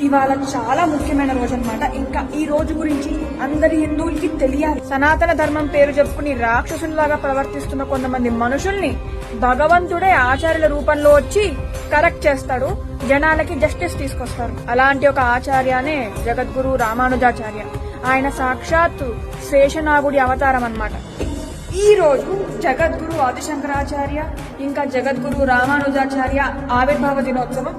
ఇవాళ చాలా ముఖ్యమైన రోజు అన్నమాట. ఇంకా ఈ రోజు గురించి అందరి హిందువులకి తెలియాలి. సనాతన ధర్మం పేరు చెప్పుకుని రాక్షసుల్లాగా ప్రవర్తిస్తున్న కొంతమంది మనుషుల్ని భగవంతుడే ఆచార్యుల రూపంలో వచ్చి కరెక్ట్ చేస్తాడు, జనాలకి జస్టిస్ తీసుకొస్తారు. అలాంటి ఒక ఆచార్యనే జగద్గురు రామానుజాచార్య. ఆయన సాక్షాత్తు శేషనాగుడి అవతారం అన్నమాట. ఈ రోజు జగద్గురు ఆదిశంకరాచార్య ఇంకా జగద్గురు రామానుజాచార్య ఆవిర్భావ దినోత్సవం.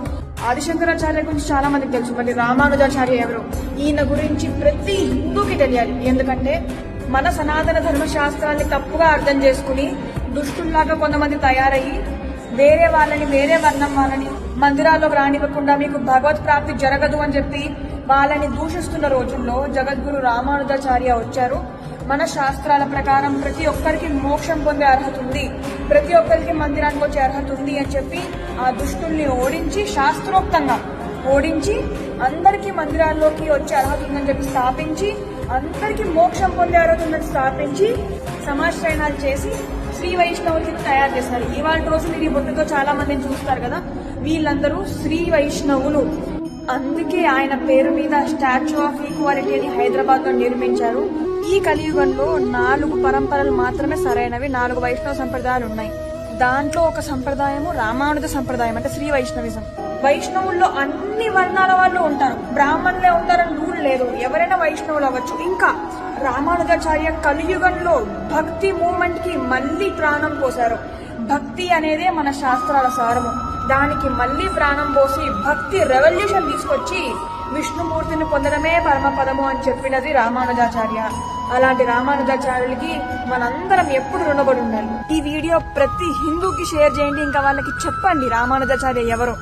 ఆదిశంకరాచార్య గురించి చాలా మందికి తెలుసు, మరి రామానుజాచార్య ఎవరు? ఈయన గురించి ప్రతి హిందూకి తెలియాలి. ఎందుకంటే మన సనాతన ధర్మశాస్త్రాన్ని తప్పుగా అర్థం చేసుకుని దుష్టుల్లాగా కొంతమంది తయారయ్యి వేరే వర్ణం వాళ్ళని మందిరాల్లోకి రానివ్వకుండా మీకు భగవత్ ప్రాప్తి జరగదు అని చెప్పి వాళ్ళని దూషిస్తున్న రోజుల్లో జగద్గురు రామానుజాచార్య వచ్చారు. మన శాస్త్రాల ప్రకారం ప్రతి ఒక్కరికి మోక్షం పొందే అర్హత ఉంది, ప్రతి ఒక్కరికి మందిరానికి వచ్చే అర్హత ఉంది అని చెప్పి ఆ దుష్టుల్ని ఓడించి, శాస్త్రోక్తంగా ఓడించి అందరికీ మందిరాల్లోకి వచ్చే అర్హత ఉందని చెప్పి స్థాపించి, అందరికీ మోక్షం పొందే అర్హత ఉందని స్థాపించి సమాశ్రయణాలు చేసి శ్రీ వైష్ణవులకి తయారు చేశారు. ఇవాళ రోజు మీరు ఈ బొట్టుతో చాలా మందిని చూస్తారు కదా, వీళ్ళందరూ శ్రీ వైష్ణవులు. అందుకే ఆయన పేరు మీద స్టాచ్యూ ఆఫ్ ఈక్వాలిటీ అని హైదరాబాద్ లో నిర్మించారు. ఈ కలియుగంలో 4 పరంపరలు మాత్రమే సరైనవి, 4 వైష్ణవ సంప్రదాయాలు ఉన్నాయి. దాంట్లో ఒక సంప్రదాయము రామానుజ సంప్రదాయం, అంటే శ్రీ వైష్ణవిజం. వైష్ణవుల్లో అన్ని వర్ణాల వాళ్ళు ఉంటారు, బ్రాహ్మణులే ఉంటారని రూల్ లేదు, ఎవరైనా వైష్ణవులు అవ్వచ్చు. ఇంకా రామానుజాచార్య కలియుగంలో భక్తి మూమెంట్ కి మళ్లీ ప్రాణం పోశారు. భక్తి అనేదే మన శాస్త్రాల సారము, దానికి మళ్లీ ప్రాణం పోసి భక్తి రెవల్యూషన్ తీసుకొచ్చి విష్ణుమూర్తిని పొందడమే పరమపదము అని చెప్పినది రామానుజాచార్య. అలాంటి రామానుజాచార్యులకి మనందరం ఎప్పుడు రుణపడి ఉండాలి. ఈ వీడియో ప్రతి హిందూకి షేర్ చేయండి, ఇంకా వాళ్ళకి చెప్పండి రామానుజాచార్య ఎవరు.